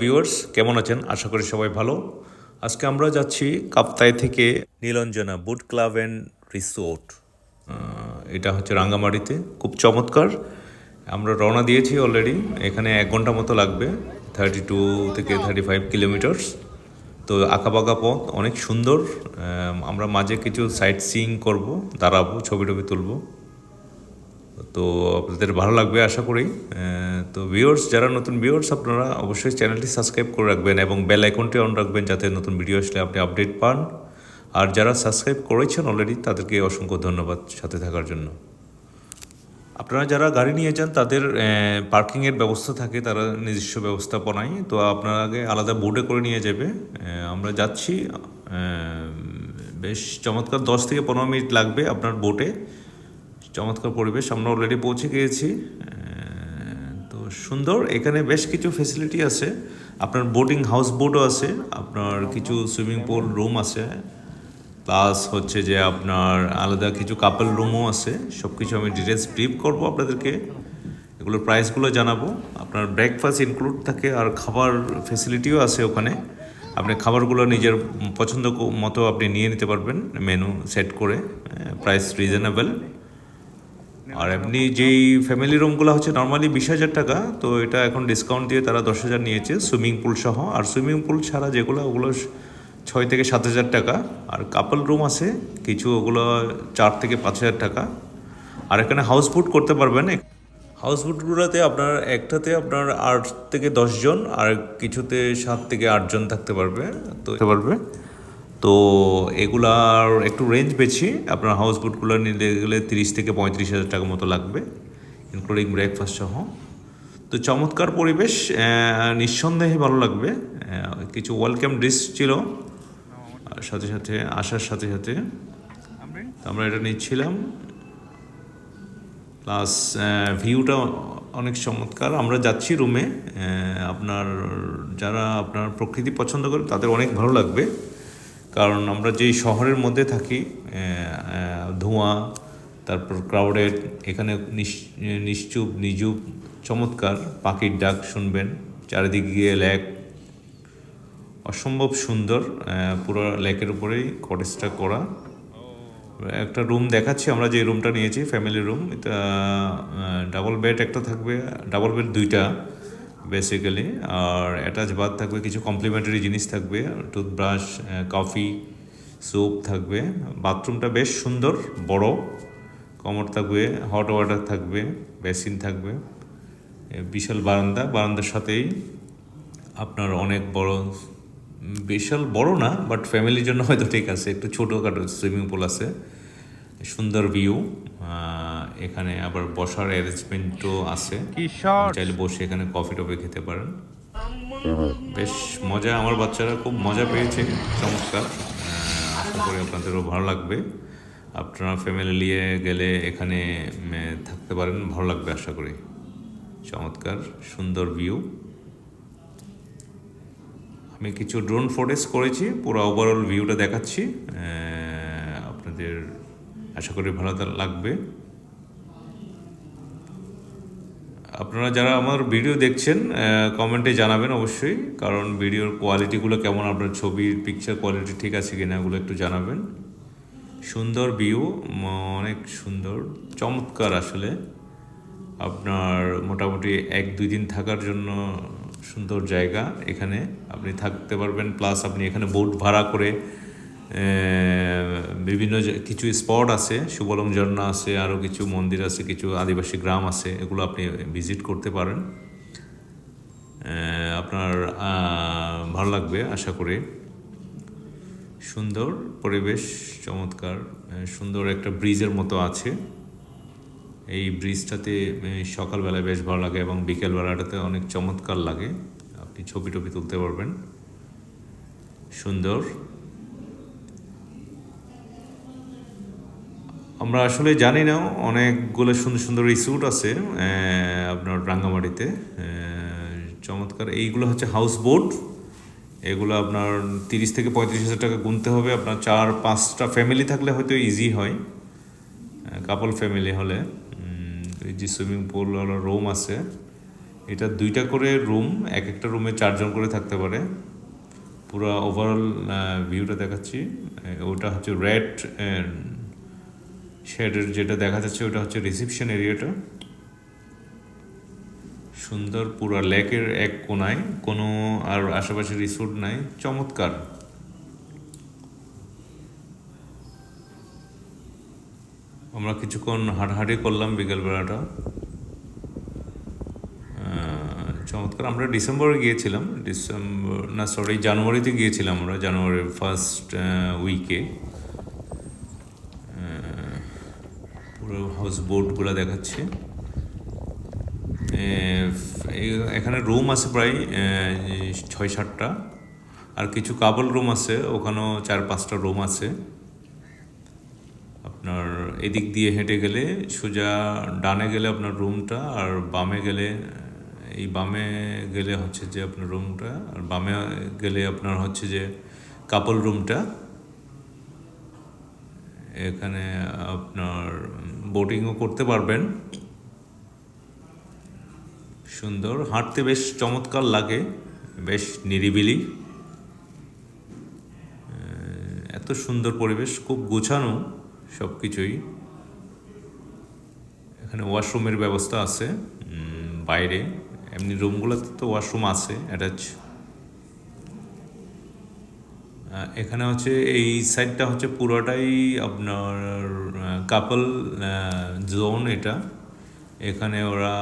Viewers, কেমন আছেন? আশা করি সবাই ভালো। আজকে আমরা যাচ্ছি কাপ্তাই থেকে নীলঞ্জনা বুট ক্লাব অ্যান্ড রিসোর্ট। এটা হচ্ছে রাঙ্গামাটিতে, খুব চমৎকার। আমরা রওনা দিয়েছি অলরেডি। এখানে 1 ঘন্টা মতো লাগবে, 32 থেকে 35 কিলোমিটার্স। তো আঁকাবাঁকা পথ, অনেক সুন্দর। আমরা মাঝে কিছু সাইট সিইং করবো, দাঁড়াবো, ছবি টবি তুলবো। তো আপনাদের ভালো লাগবে আশা করি। তো ভিউয়ার্স, যারা নতুন ভিউয়ার্স, আপনারা অবশ্যই চ্যানেলটি সাবস্ক্রাইব করে রাখবেন এবং বেল আইকনটি অন রাখবেন, যাতে নতুন ভিডিও আসলে আপনি আপডেট পান। আর যারা সাবস্ক্রাইব করেছেন অলরেডি, তাদেরকে অসংখ্য ধন্যবাদ সাথে থাকার জন্য। আপনারা যারা গাড়ি নিয়ে যান, তাদের পার্কিংয়ের ব্যবস্থা থাকে, তারা নিজস্ব ব্যবস্থাপনায়। তো আপনারা আগে আলাদা বোর্ডে করে নিয়ে যাবে। আমরা যাচ্ছি, বেশ চমৎকার, 10 থেকে 15 মিনিট লাগবে আপনার বোটে। চমৎকার পরিবেশ, আমরা অলরেডি পৌঁছে গিয়েছি। তো সুন্দর, এখানে বেশ কিছু ফেসিলিটি আছে। আপনার বোটিং হাউস বোটও আছে, আপনার কিছু সুইমিং পুল রুম আছে, প্লাস হচ্ছে যে আপনার আলাদা কিছু কাপল রুমও আছে। সব কিছু আমি ডিটেলস ব্রিফ করবো আপনাদেরকে, এগুলোর প্রাইসগুলো জানাবো। আপনার ব্রেকফাস্ট ইনক্লুড থাকে, আর খাবার ফেসিলিটিও আছে ওখানে। আপনি খাবারগুলো নিজের পছন্দ মতো আপনি নিয়ে নিতে পারবেন, মেনু সেট করে। Price reasonable. আর এমনি যেই ফ্যামিলি রুমগুলো হচ্ছে নর্মালি 20,000 টাকা, তো এটা এখন ডিসকাউন্ট দিয়ে তারা 10,000 নিয়েছে, সুইমিং পুল সহ। আর সুইমিং পুল ছাড়া যেগুলো, ওগুলো 6 থেকে 7,000 টাকা। আর কাপল রুম আছে কিছু, ওগুলো 4 থেকে 5,000 টাকা। আর এখানে হাউস বোট করতে পারবেন। হাউস বোটগুলোতে আপনার একটাতে আপনার 8 থেকে 10 জন, আর কিছুতে 7 থেকে 8 জন থাকতে পারবে। তো এগুলার একটু রেঞ্জ বেশি। আপনার হাউস বোটগুলো নিতে গেলে 30 থেকে 35,000 টাকা মতো লাগবে, ইনক্লুডিং ব্রেকফাস্ট সহ। তো চমৎকার পরিবেশ, নিঃসন্দেহে ভালো লাগবে। কিছু ওয়েলকাম ড্রিঙ্কস ছিল, আর সাথে সাথে আসার সাথে সাথে আমরা এটা নিচ্ছিলাম। প্লাস ভিউটা অনেক চমৎকার। আমরা যাচ্ছি রুমে। আপনার যারা আপনার প্রকৃতি পছন্দ করে, তাদের অনেক ভালো লাগবে। কারণ আমরা যেই শহরের মধ্যে থাকি, ধোঁয়া, তারপর ক্রাউডেড, এখানে নিশ্চুপ নিজুপ, চমৎকার। পাখির ডাক শুনবেন, চারিদিকে গিয়ে লেক, অসম্ভব সুন্দর। পুরো লেকের উপরেই কটেজটা করা। একটা রুম দেখাচ্ছি, আমরা যে রুমটা নিয়েছি ফ্যামিলি রুম। এটা ডাবল বেড একটা থাকবে, ডাবল বেড 2টা বেসিক্যালি। আর অ্যাটাচ বাথ থাকবে, কিছু কমপ্লিমেন্টারি জিনিস থাকবে, টুথব্রাশ, কফি, স্যুপ থাকবে। বাথরুমটা বেশ সুন্দর, বড়, কমোড থাকবে, হট ওয়াটার থাকবে, বেসিন থাকবে, বিশাল বারান্দার সাথেই আপনার অনেক বড়, বিশাল বড় না, বাট ফ্যামিলির জন্য হয়তো ঠিক আছে। একটু ছোটোখাটো সুইমিং পুল আছে, সুন্দর ভিউ। এখানে আবার বসার অ্যারেঞ্জমেন্টও আছে, চাইলে বসে এখানে কফি টফি খেতে পারেন। বেশ মজা, আমার বাচ্চারা খুব মজা পেয়েছে। চমৎকার, আশা করি আপনাদেরও ভালো লাগবে। আপনারা ফ্যামিলি নিয়ে গেলে এখানে থাকতে পারেন, ভালো লাগবে আশা করি। চমৎকার সুন্দর ভিউ। আমি কিছু ড্রোন ফুটেজ করেছি, পুরো ওভারঅল ভিউটা দেখাচ্ছি আপনাদের, আশা করি ভালো লাগবে। আপনারা যারা আমার ভিডিও দেখছেন, কমেন্টে জানাবেন অবশ্যই, কারণ ভিডিওর কোয়ালিটিগুলো কেমন, আপনার ছবির পিকচার কোয়ালিটি ঠিক আছে কিনা, ওগুলো একটু জানাবেন। সুন্দর ভিউ, অনেক সুন্দর, চমৎকার আসলে। আপনার মোটামুটি 1-2 দিন থাকার জন্য সুন্দর জায়গা, এখানে আপনি থাকতে পারবেন। প্লাস আপনি এখানে বোট ভাড়া করে বিভিন্ন কিছু স্পট আছে, সুবলং ঝর্ণা আছে, আরও কিছু মন্দির আছে, কিছু আদিবাসী গ্রাম আছে, এগুলো আপনি ভিজিট করতে পারেন। আপনার ভালো লাগবে আশা করি। সুন্দর পরিবেশ, চমৎকার, সুন্দর একটা ব্রিজের মতো আছে। এই ব্রিজটাতে সকালবেলায় বেশ ভালো লাগে, এবং বিকেলবেলাটাতে অনেক চমৎকার লাগে। আপনি ছবি টবি তুলতে পারবেন, সুন্দর। আমরা আসলে জানি না, অনেকগুলো সুন্দর সুন্দর রিসোর্ট আছে আপনার রাঙ্গামাটিতে, চমৎকার। এইগুলো হচ্ছে হাউস বোট। এগুলো আপনার 30 থেকে 35,000 টাকা গুনতে হবে। আপনার 4-5টা ফ্যামিলি থাকলে হয়তো ইজি হয়, কাপল ফ্যামিলি হলে। এই যে সুইমিং পুল রুম আছে, এটা 2টা করে রুম, এক একটা রুমে 4জন করে থাকতে পারে। পুরো ওভারঅল ভিউটা দেখাচ্ছি। ওটা হচ্ছে রেড শেডের যেটা দেখা যাচ্ছে, ওটা হচ্ছে রিসেপশন এরিয়াটা। সুন্দর, পুরো লেকের এক কোনায়, কোনো আর আশেপাশে রিসোর্ট নাই, চমৎকার। আমরা কিছুক্ষণ হাঁটাহাঁটি করলাম বিকেলবেলাটা, চমৎকার। আমরা ডিসেম্বরে গিয়েছিলাম, জানুয়ারিতে গিয়েছিলাম আমরা, জানুয়ারির ফার্স্ট উইকে। পুরো হাউস বোটগুলো দেখাচ্ছি। এখানে রুম আছে প্রায় 6-7টা, আর কিছু কাপল রুম আছে, ওখানেও 4-5টা রুম আছে। আপনার এদিক দিয়ে হেঁটে গেলে সোজা ডানে গেলে আপনার রুমটা, আর বামে গেলে, এই বামে গেলে হচ্ছে যে আপনার রুমটা, আর বামে গেলে আপনার হচ্ছে যে কাপল রুমটা। এখানে আপনার বোটিংও করতে পারবেন। সুন্দর, হাঁটতে বেশ চমৎকার লাগে, বেশ নিরিবিলি, এত সুন্দর পরিবেশ, খুব গোছানো সব কিছুই। এখানে ওয়াশরুমের ব্যবস্থা আছে বাইরে, এমনি রুমগুলোতে তো ওয়াশরুম আছে অ্যাটাচ। এখানে হচ্ছে এই সাইডটা হচ্ছে পুরোটাই আপনার কাপল জোন এটা। এখানে ওরা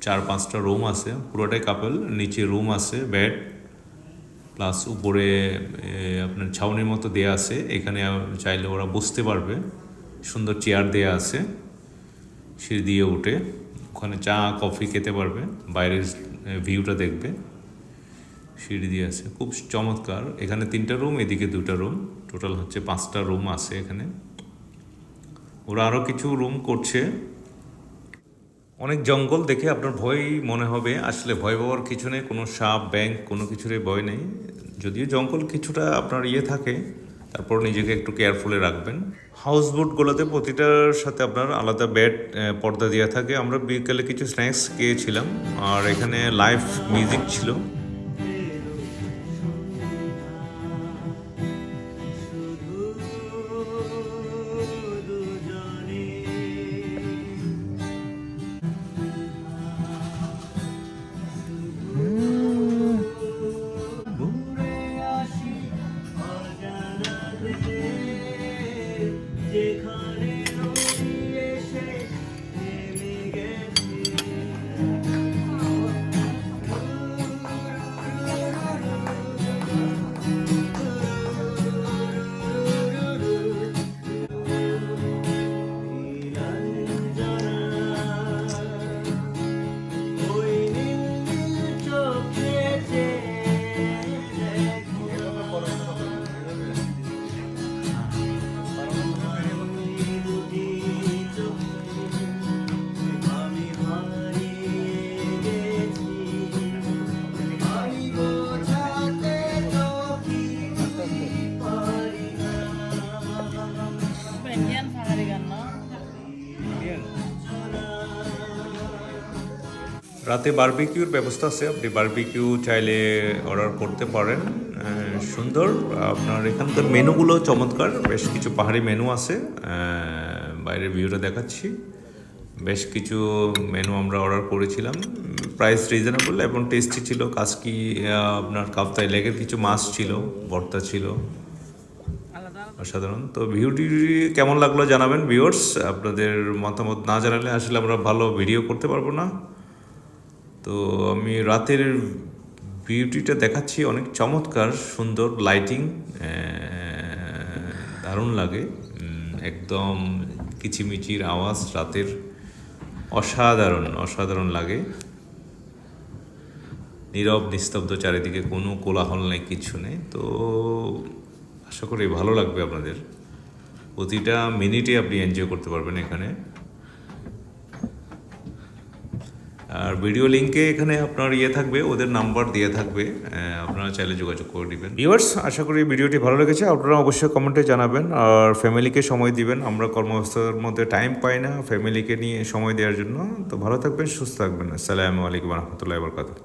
4-5টা রুম আছে, পুরোটাই কাপল। নিচে রুম আছে, বেড, প্লাস উপরে আপনার ছাউনির মতো দেয়া আছে, এখানে চাইলে ওরা বসতে পারবে। সুন্দর চেয়ার দেয়া আছে, সিঁড়ি দিয়ে উঠে ওখানে চা কফি খেতে পারবে, বাইরের ভিউটা দেখবে, সিঁড়ি দিয়ে আছে, খুব চমৎকার। এখানে 3টা রুম, এদিকে 2টা রুম, টোটাল হচ্ছে 5টা রুম আছে এখানে। ওরা আরও কিছু রুম করছে। অনেক জঙ্গল দেখে আপনার ভয় মনে হবে, আসলে ভয় পাওয়ার কিছু নেই, কোনো সাপ ব্যাঙ কোনো কিছুরই ভয় নেই। যদিও জঙ্গল কিছুটা আপনার থাকে, তারপর নিজেকে একটু কেয়ারফুলে রাখবেন। হাউস বোটগুলোতে প্রতিটার সাথে আপনার আলাদা বেড পর্দা দেওয়া থাকে। আমরা বিকেলে কিছু স্ন্যাক্স খেয়েছিলাম, আর এখানে লাইভ মিউজিক ছিল। রাতে বারবিকিউর ব্যবস্থা আছে, আপনি বারবিকিউ চাইলে অর্ডার করতে পারেন। সুন্দর, আপনার এখানকার মেনুগুলো চমৎকার, বেশ কিছু পাহাড়ি মেনু আছে। বাইরের ভিউটা দেখাচ্ছি, বেশ কিছু মেনু আমরা অর্ডার করেছিলাম, প্রাইস রিজনেবল এবং টেস্টি ছিল। কাসকি, আপনার কাপ্তাই লেগের কিছু মাছ ছিল, ভর্তা ছিল, অসাধারণ। তো ভিউটি কেমন লাগলো জানাবেন ভিউয়ার্স, আপনাদের মতামত না জানালে আসলে আমরা ভালো ভিডিও করতে পারবো না। তো আমি রাতের বিউটিটা দেখাচ্ছি, অনেক চমৎকার, সুন্দর লাইটিং, দারুণ লাগে, একদম কিচিমিচির আওয়াজ রাতের, অসাধারণ অসাধারণ লাগে। নীরব নিস্তব্ধ চারিদিকে, কোনো কোলাহল নেই, কিছু নেই। তো আশা করি ভালো লাগবে আপনাদের, প্রতিটা মিনিটে আপনি এনজয় করতে পারবেন এখানে। আর ভিডিও লিঙ্কে এখানে আপনার থাকবে, ওদের নাম্বার দিয়ে থাকবে, আপনারা চাইলে যোগাযোগ করে নেবেন। ভিউয়ার্স, আশা করি ভিডিওটি ভালো লেগেছে। আপনারা অবশ্যই কমেন্টে জানাবেন আর ফ্যামিলিকে সময় দিবেন। আমরা কর্মব্যস্ততার মধ্যে টাইম পাই না ফ্যামিলিকে নিয়ে সময় দেওয়ার জন্য। তো ভালো থাকবেন, সুস্থ থাকবেন। আসসালামু আলাইকুম রহমতুল্লাহি ওয়া বারাকাতুহু।